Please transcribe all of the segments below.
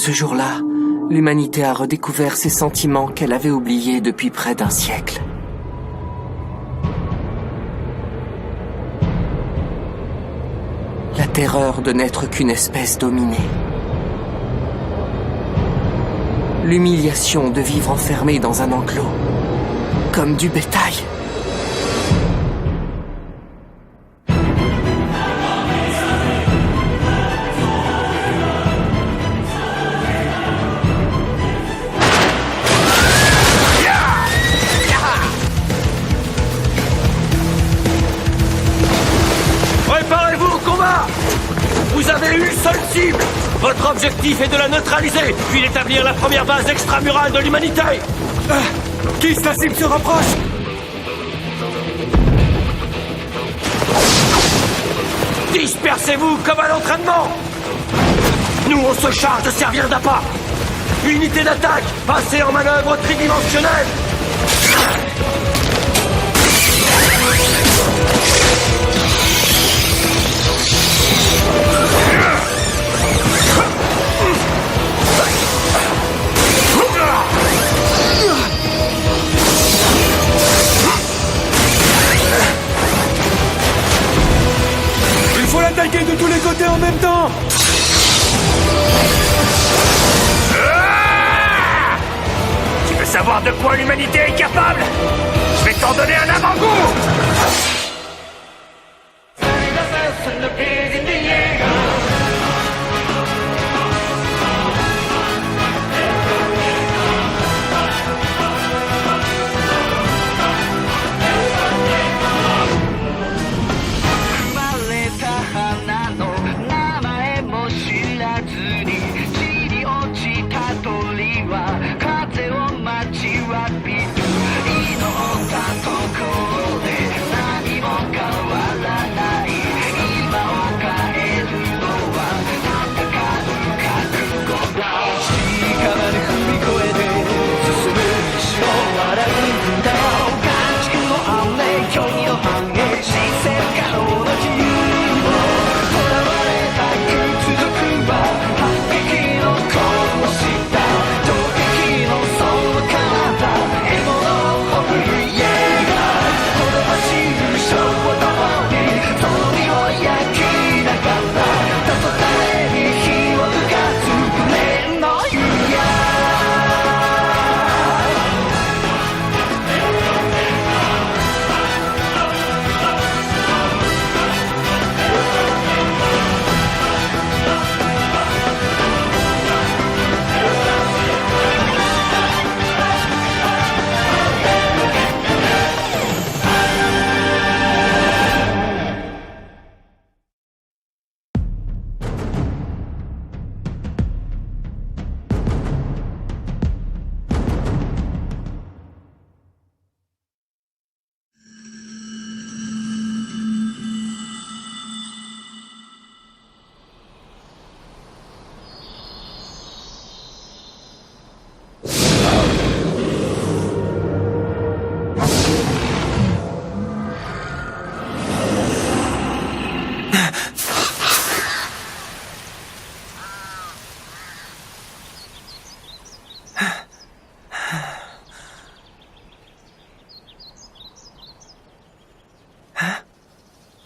Ce jour-là, l'humanité a redécouvert ces sentiments qu'elle avait oubliés depuis près d'un siècle. La terreur de n'être qu'une espèce dominée. L'humiliation de vivre enfermé dans un enclos, comme du bétail. Préparez-vous au combat! Vous avez une seule cible! Votre objectif est de la neutraliser, puis d'établir la première base extramurale de l'humanité! Qui la cible se rapproche! Dispersez-vous comme à l'entraînement! Nous, on se charge de servir d'appât! Unité d'attaque, passez en manœuvre tridimensionnelle! Il faut l'attaquer de tous les côtés en même temps! Tu veux savoir de quoi l'humanité est capable? Je vais t'en donner un avant-goût!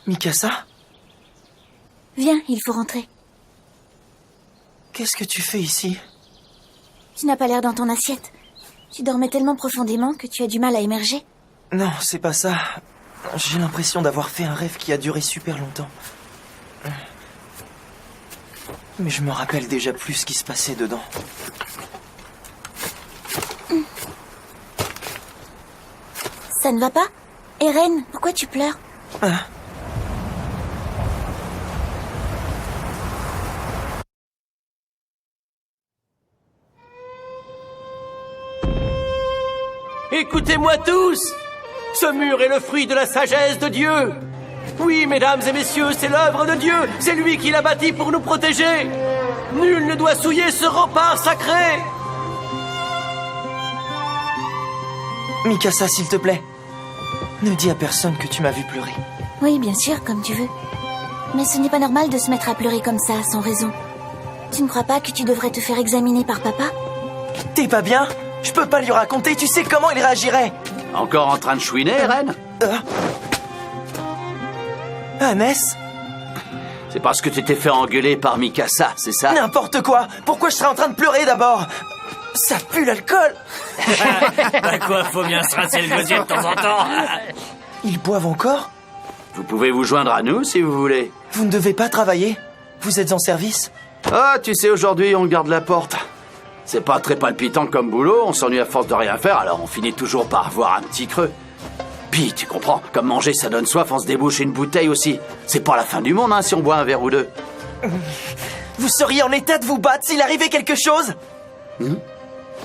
Mikasa? Viens, il faut rentrer. Qu'est-ce que tu fais ici? Tu n'as pas l'air dans ton assiette. Tu dormais tellement profondément que tu as du mal à émerger. Non, c'est pas ça. J'ai l'impression d'avoir fait un rêve qui a duré super longtemps. Mais je me rappelle déjà plus ce qui se passait dedans. Ça ne va pas? Eren, pourquoi tu pleures? Écoutez-moi tous! Ce mur est le fruit de la sagesse de Dieu! Oui, mesdames et messieurs, c'est l'œuvre de Dieu! C'est lui qui l'a bâti pour nous protéger! Nul ne doit souiller ce rempart sacré! Mikasa, s'il te plaît. Ne dis à personne que tu m'as vu pleurer. Oui, bien sûr, comme tu veux. Mais ce n'est pas normal de se mettre à pleurer comme ça, sans raison. Tu ne crois pas que tu devrais te faire examiner par papa? T'es pas bien? Je peux pas lui raconter, tu sais comment il réagirait. Encore en train de chouiner, Eren? Hannes? C'est parce que tu t'es fait engueuler par Mikasa, c'est ça? N'importe quoi. Pourquoi je serais en train de pleurer d'abord? Ça pue l'alcool. Bah quoi, faut bien se rincer le gosier de temps en temps. Ils boivent encore? Vous pouvez vous joindre à nous si vous voulez. Vous ne devez pas travailler? Vous êtes en service? Ah, tu sais, aujourd'hui, on garde la porte. C'est pas très palpitant comme boulot, on s'ennuie à force de rien faire, alors on finit toujours par avoir un petit creux. Puis, tu comprends, comme manger ça donne soif, on se débouche une bouteille aussi. C'est pas la fin du monde, hein, si on boit un verre ou deux. Vous seriez en état de vous battre s'il arrivait quelque chose?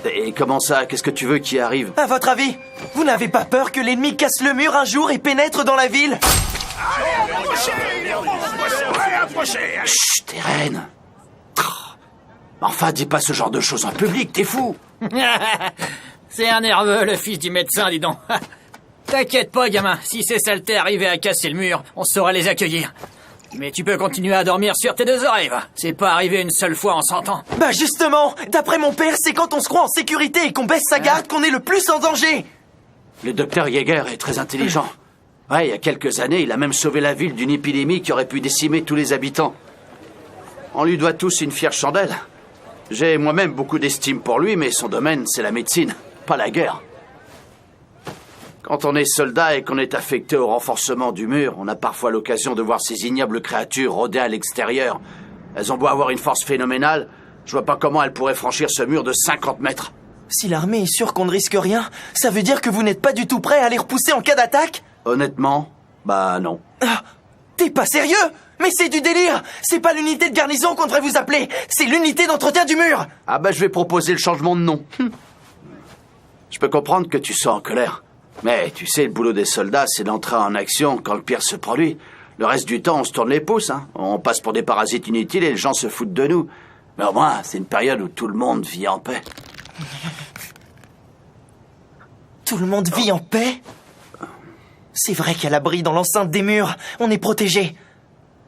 Et comment ça? Qu'est-ce que tu veux qui arrive? À votre avis, vous n'avez pas peur que l'ennemi casse le mur un jour et pénètre dans la ville? Chut, Eren. Enfin, dis pas ce genre de choses en public, t'es fou. C'est un nerveux, le fils du médecin, dis donc. T'inquiète pas, gamin. Si ces saletés arrivaient à casser le mur, on saurait les accueillir. Mais tu peux continuer à dormir sur tes deux oreilles, va. C'est pas arrivé une seule fois en 100 ans. Bah justement, d'après mon père, c'est quand on se croit en sécurité et qu'on baisse sa garde qu'on est le plus en danger. Le docteur Yeager est très intelligent. Ouais, il y a quelques années, il a même sauvé la ville d'une épidémie qui aurait pu décimer tous les habitants. On lui doit tous une fière chandelle. J'ai moi-même beaucoup d'estime pour lui, mais son domaine, c'est la médecine, pas la guerre. Quand on est soldat et qu'on est affecté au renforcement du mur, on a parfois l'occasion de voir ces ignobles créatures rôder à l'extérieur. Elles ont beau avoir une force phénoménale, je vois pas comment elles pourraient franchir ce mur de 50 mètres. Si l'armée est sûre qu'on ne risque rien, ça veut dire que vous n'êtes pas du tout prêt à les repousser en cas d'attaque? Honnêtement, bah non. Ah, t'es pas sérieux? Mais c'est du délire! C'est pas l'unité de garnison qu'on devrait vous appeler, c'est l'unité d'entretien du mur! Ah bah je vais proposer le changement de nom. Je peux comprendre que tu sois en colère. Mais tu sais, le boulot des soldats, c'est d'entrer en action quand le pire se produit. Le reste du temps, on se tourne les pouces, hein. On passe pour des parasites inutiles et les gens se foutent de nous. Mais au moins, c'est une période où tout le monde vit en paix. Tout le monde vit en paix? C'est vrai qu'à l'abri dans l'enceinte des murs, on est protégé.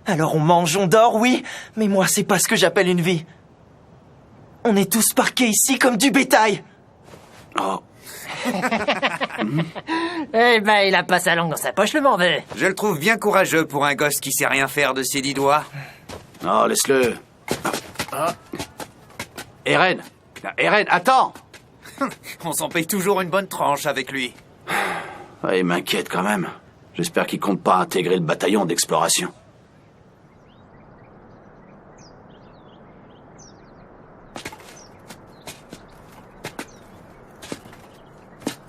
Alors on mange, on dort, oui, mais moi c'est pas ce que j'appelle une vie. On est tous parqués ici comme du bétail. Oh. Eh ben, il a pas sa langue dans sa poche, le mauvais. Je le trouve bien courageux pour un gosse qui sait rien faire de ses 10 doigts. Oh, laisse-le. Eren, attends. On s'en paye toujours une bonne tranche avec lui. Il m'inquiète quand même. J'espère qu'il compte pas intégrer le bataillon d'exploration.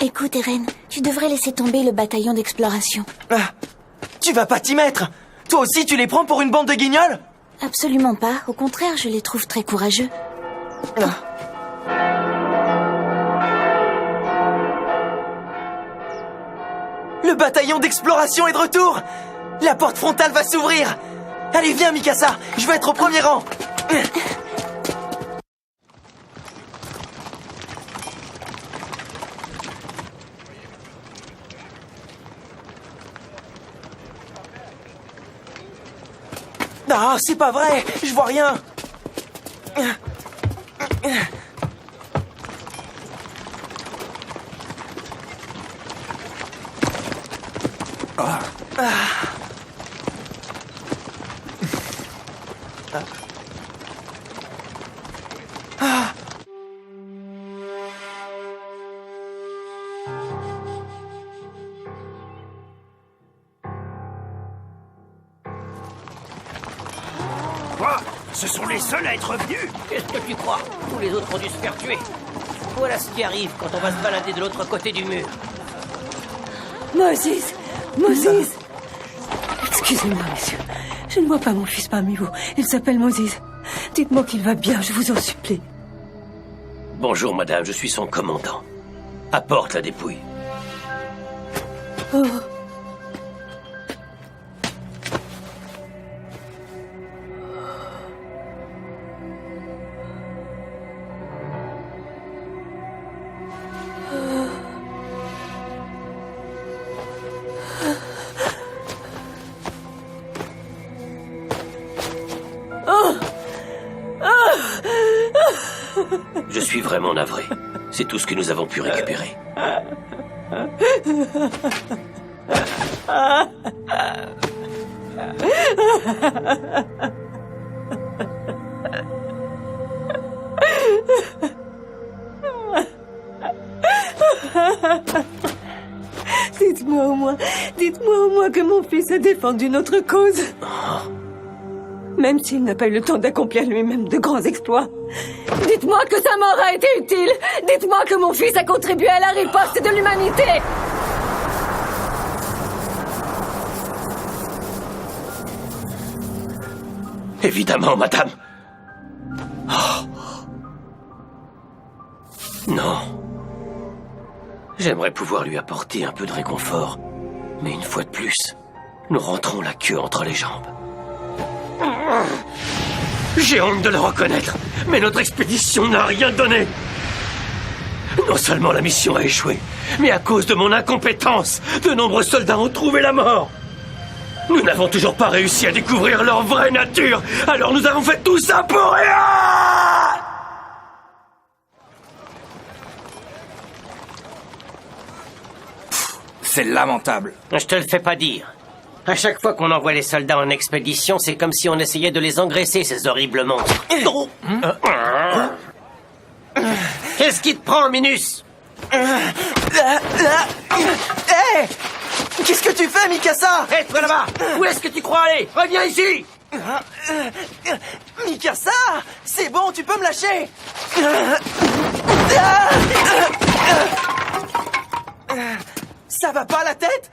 Écoute, Eren, tu devrais laisser tomber le bataillon d'exploration. Ah, tu vas pas t'y mettre? Toi aussi tu les prends pour une bande de guignols? Absolument pas. Au contraire, je les trouve très courageux. Le bataillon d'exploration est de retour! La porte frontale va s'ouvrir! Allez, viens, Mikasa! Je veux être au premier rang! Ah, c'est pas vrai! Je vois rien! Quoi? Ce sont les seuls à être venus? Qu'est-ce que tu crois? Tous les autres ont dû se faire tuer. Voilà ce qui arrive quand on va se balader de l'autre côté du mur. Moses! Moses! Excusez-moi, messieurs. Je ne vois pas mon fils parmi vous. Il s'appelle Moses. Dites-moi qu'il va bien, je vous en supplie. Bonjour, madame, je suis son commandant. Apporte la dépouille. Oh. Je suis vraiment navré. C'est tout ce que nous avons pu récupérer. Dites-moi au moins que mon fils a défendu notre cause. Même s'il n'a pas eu le temps d'accomplir lui-même de grands exploits. Dites-moi que sa mort a été utile. Dites-moi que mon fils a contribué à la riposte de l'humanité. Évidemment, madame. Oh. Non. J'aimerais pouvoir lui apporter un peu de réconfort. Mais une fois de plus, nous rentrons la queue entre les jambes. J'ai honte de le reconnaître, mais notre expédition n'a rien donné. Non seulement la mission a échoué, mais à cause de mon incompétence, de nombreux soldats ont trouvé la mort. Nous n'avons toujours pas réussi à découvrir leur vraie nature, alors nous avons fait tout ça pour rien! C'est lamentable. Je te le fais pas dire. À chaque fois qu'on envoie les soldats en expédition, c'est comme si on essayait de les engraisser, ces horribles monstres. Qu'est-ce qui te prend, Minus? Hé! Qu'est-ce que tu fais, Mikasa? Hé, toi là-bas! Où est-ce que tu crois aller? Reviens ici! Mikasa! C'est bon, tu peux me lâcher! Ça va pas la tête?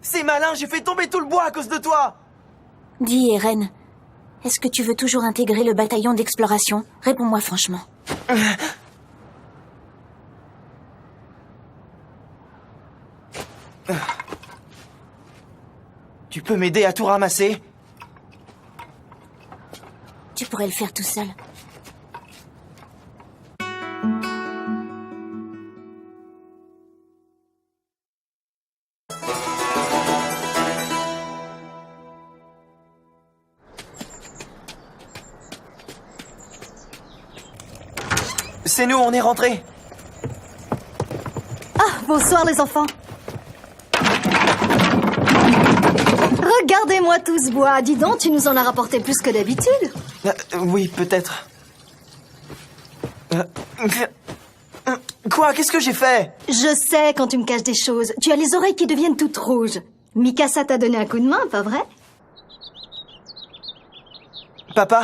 C'est malin, j'ai fait tomber tout le bois à cause de toi! Dis, Eren, est-ce que tu veux toujours intégrer le bataillon d'exploration? Réponds-moi franchement. Tu peux m'aider à tout ramasser? Tu pourrais le faire tout seul. C'est nous, on est rentrés. Ah, bonsoir les enfants. Regardez-moi tout ce bois. Dis donc, tu nous en as rapporté plus que d'habitude. Oui, peut-être. Quoi? Qu'est-ce que j'ai fait? Je sais quand tu me caches des choses. Tu as les oreilles qui deviennent toutes rouges. Mikasa t'a donné un coup de main, pas vrai? Papa,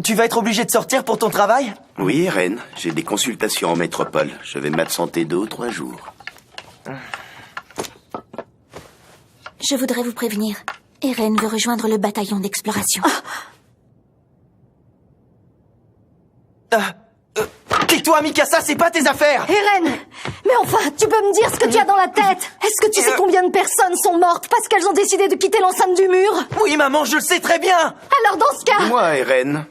tu vas être obligé de sortir pour ton travail? Oui, Eren, j'ai des consultations en métropole. Je vais m'absenter 2 ou 3 jours. Je voudrais vous prévenir. Eren veut rejoindre le bataillon d'exploration. Tais-toi, Mikasa, c'est pas tes affaires! Eren! Mais enfin, tu peux me dire ce que tu as dans la tête? Est-ce que tu sais combien de personnes sont mortes parce qu'elles ont décidé de quitter l'enceinte du mur? Oui, maman, je le sais très bien! Alors dans ce cas... Dis-moi, Eren,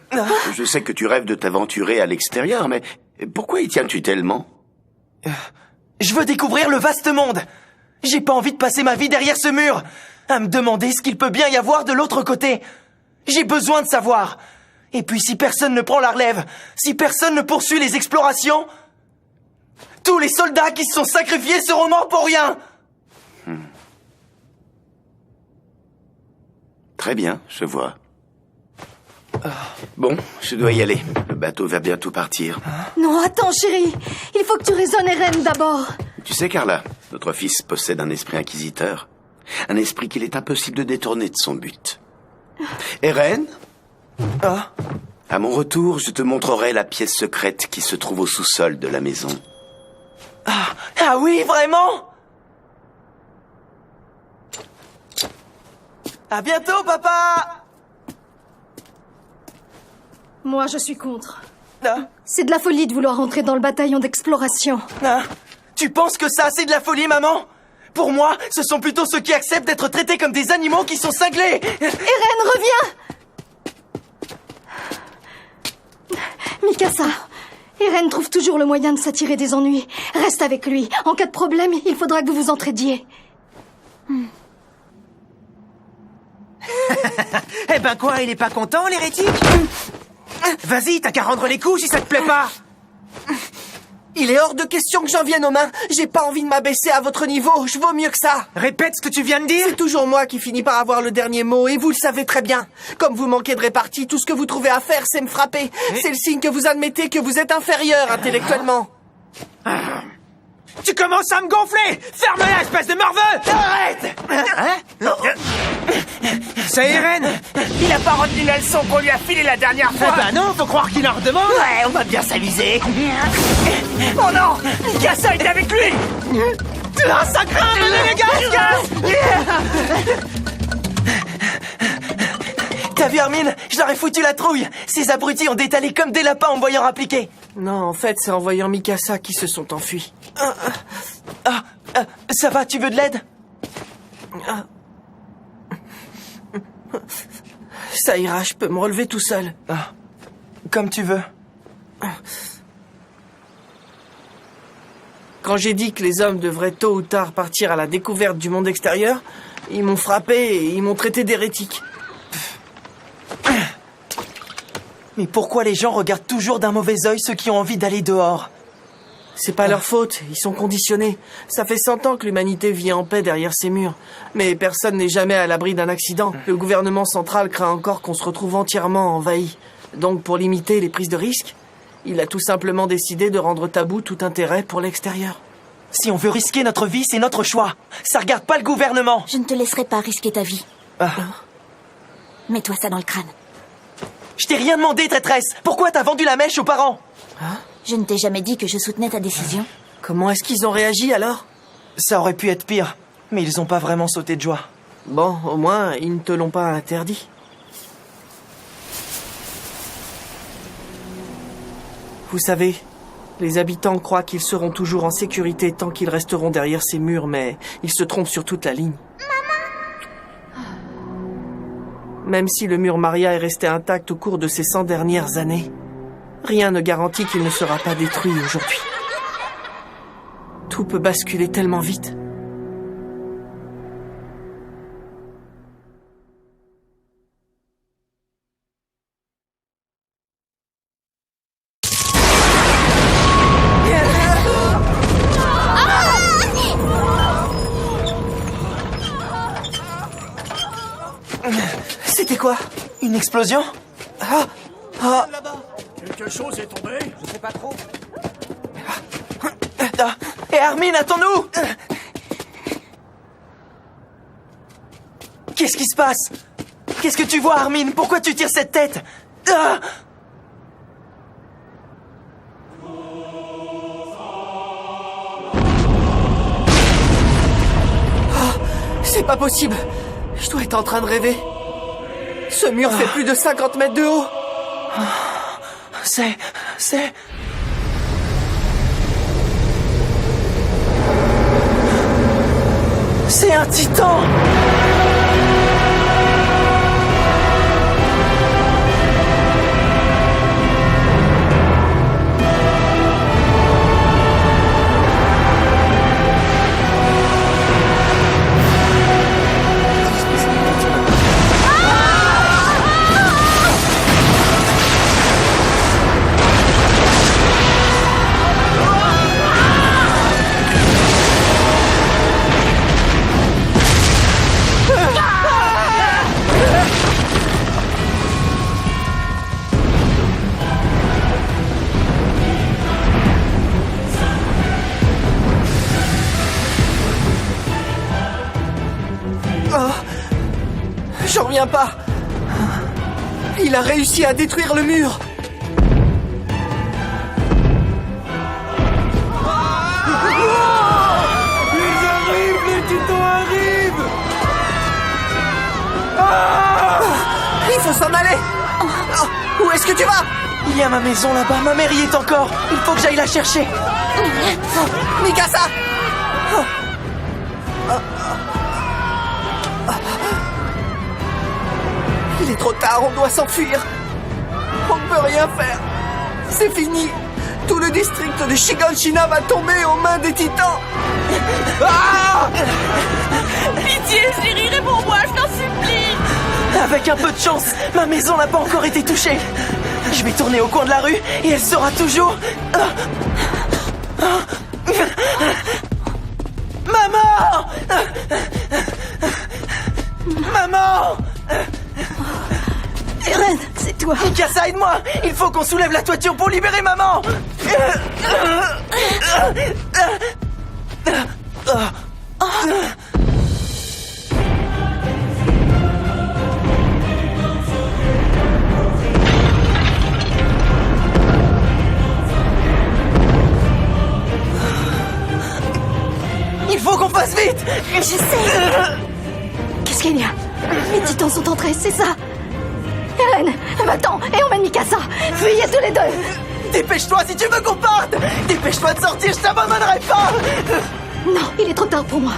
je sais que tu rêves de t'aventurer à l'extérieur, mais pourquoi y tiens-tu tellement? Je veux découvrir le vaste monde! J'ai pas envie de passer ma vie derrière ce mur, à me demander ce qu'il peut bien y avoir de l'autre côté. J'ai besoin de savoir. Et puis si personne ne prend la relève, si personne ne poursuit les explorations, tous les soldats qui se sont sacrifiés seront morts pour rien. Très bien, je vois. Bon, je dois y aller. Le bateau va bientôt partir. Non, attends, chérie. Il faut que tu raisonnes Eren d'abord. Tu sais, Carla, notre fils possède un esprit inquisiteur. Un esprit qu'il est impossible de détourner de son but. Eren? À mon retour, je te montrerai la pièce secrète qui se trouve au sous-sol de la maison. Ah oui, vraiment? À bientôt, papa! Moi, je suis contre. C'est de la folie de vouloir entrer dans le bataillon d'exploration. Tu penses que ça, c'est de la folie, maman? Pour moi, ce sont plutôt ceux qui acceptent d'être traités comme des animaux qui sont cinglés. Eren, reviens! Mikasa, Eren trouve toujours le moyen de s'attirer des ennuis. Reste avec lui. En cas de problème, il faudra que vous vous entraidiez. Eh ben quoi, il est pas content, l'hérétique? Vas-y, t'as qu'à rendre les coups si ça te plaît pas. Il est hors de question que j'en vienne aux mains. J'ai pas envie de m'abaisser à votre niveau. Je vaux mieux que ça. Répète ce que tu viens de dire. C'est toujours moi qui finis par avoir le dernier mot, et vous le savez très bien. Comme vous manquez de répartie, tout ce que vous trouvez à faire, c'est me frapper. C'est le signe que vous admettez que vous êtes inférieur intellectuellement. Tu commences à me gonfler. Ferme-la, espèce de morveux. Arrête. C'est Eren. Il a pas retenu la leçon qu'on lui a filée la dernière fois. Bah non, faut croire qu'il en redemande. Ouais, on va bien s'amuser. Oh non, Mikasa est avec lui. Ah, ça craint, les gars. T'as vu, Armin? Je leur ai foutu la trouille. Ces abrutis ont détalé comme des lapins en me voyant appliquer. Non, en fait, c'est en voyant Mikasa qu'ils se sont enfuis. Ça va, tu veux de l'aide? Ça ira, je peux me relever tout seul. Comme tu veux. Quand j'ai dit que les hommes devraient tôt ou tard partir à la découverte du monde extérieur, ils m'ont frappé et ils m'ont traité d'hérétique. Mais pourquoi les gens regardent toujours d'un mauvais œil ceux qui ont envie d'aller dehors? C'est pas leur faute, ils sont conditionnés. Ça fait 100 ans que l'humanité vit en paix derrière ces murs. Mais personne n'est jamais à l'abri d'un accident. Le gouvernement central craint encore qu'on se retrouve entièrement envahi. Donc pour limiter les prises de risques, il a tout simplement décidé de rendre tabou tout intérêt pour l'extérieur. Si on veut risquer notre vie, c'est notre choix. Ça regarde pas le gouvernement. Je ne te laisserai pas risquer ta vie. Mets-toi ça dans le crâne. Je t'ai rien demandé, traîtresse. Pourquoi t'as vendu la mèche aux parents? Je ne t'ai jamais dit que je soutenais ta décision. Comment est-ce qu'ils ont réagi alors? Ça aurait pu être pire, mais ils ont pas vraiment sauté de joie. Bon, au moins, ils ne te l'ont pas interdit. Vous savez, les habitants croient qu'ils seront toujours en sécurité tant qu'ils resteront derrière ces murs, mais ils se trompent sur toute la ligne. Même si le mur Maria est resté intact au cours de ces 100 dernières années, rien ne garantit qu'il ne sera pas détruit aujourd'hui. Tout peut basculer tellement vite. C'était quoi? Une explosion? Quelque chose est tombé? Je sais pas trop. Et Armin, attends-nous! Qu'est-ce qui se passe? Qu'est-ce que tu vois, Armin? Pourquoi tu tires cette tête? C'est pas possible. Je dois être en train de rêver. Ce mur fait plus de 50 mètres de haut. C'est un titan! J'en reviens pas. Il a réussi à détruire le mur. Ils arrivent, les titans arrivent. Il faut s'en aller. Où est-ce que tu vas? Il y a ma maison là-bas, ma mère y est encore. Il faut que j'aille la chercher. Mikasa! Il est trop tard, on doit s'enfuir. On ne peut rien faire. C'est fini. Tout le district de Shiganshina va tomber aux mains des titans. Pitié, chérie, réponds-moi, je t'en supplie. Avec un peu de chance, ma maison n'a pas encore été touchée. Je vais tourner au coin de la rue et elle sera toujours... Maman! Maman! Eren, c'est toi. Mikasa, aide-moi! Il faut qu'on soulève la toiture pour libérer maman! Il faut qu'on fasse vite! Je sais. Qu'est-ce qu'il y a? Les titans sont entrés, c'est ça? Eren, va-t'en et emmène Mikasa. Fuyez tous les deux. Dépêche-toi si tu veux qu'on parte! Dépêche-toi de sortir, je t'abandonnerai pas! Non, il est trop tard pour moi.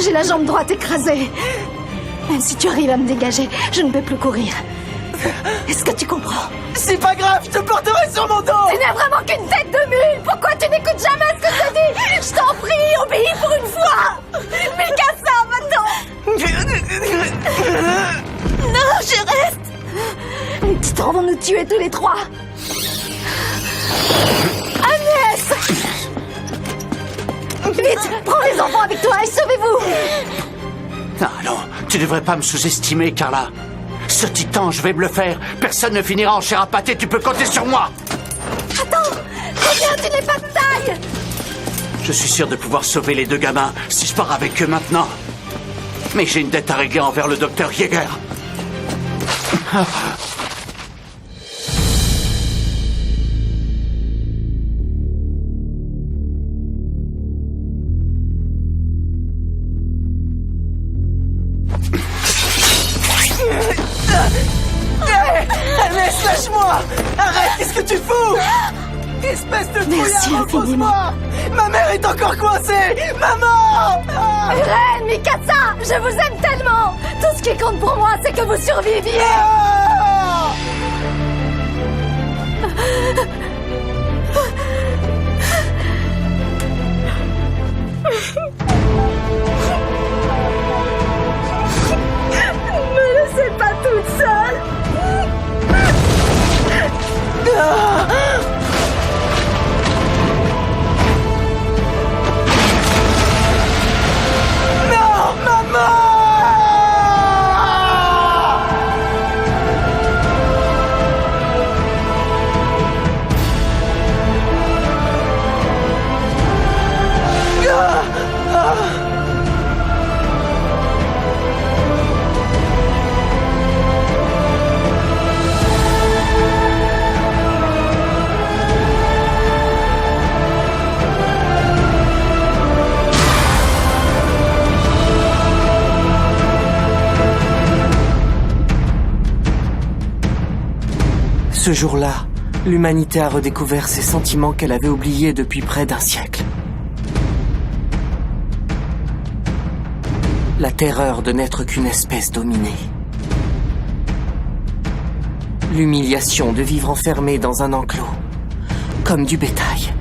J'ai la jambe droite écrasée. Même si tu arrives à me dégager, je ne peux plus courir. Est-ce que tu comprends? C'est pas grave, je te porterai sur mon dos! Tu n'es vraiment qu'une tête de mule. Pourquoi tu n'écoutes jamais ce que je te dis? Je t'en prie, obéis pour une fois. Mikasa, va-t'en. Non, je reste. Les titans vont nous tuer tous les trois. Agnès! Vite, prends les enfants avec toi et sauvez-vous. Ah non, tu devrais pas me sous-estimer, Carla. Ce titan, je vais me le faire. Personne ne finira en chair à pâté, tu peux compter sur moi. Attends, reviens, tu n'es pas de taille. Je suis sûr de pouvoir sauver les deux gamins si je pars avec eux maintenant. Mais j'ai une dette à régler envers le docteur Yeager. Agnès, lâche-moi! Arrête, qu'est-ce que tu fous? Espèce de Merci infiniment. Ma mère est encore coincée! Maman! Eren, Mikasa, je vous aime tellement. Tout ce qui compte pour moi, c'est que vous surviviez. Ne me laissez pas toute seule. Non, maman! Ce jour-là, l'humanité a redécouvert ses sentiments qu'elle avait oubliés depuis près d'un siècle. La terreur de n'être qu'une espèce dominée. L'humiliation de vivre enfermé dans un enclos, comme du bétail.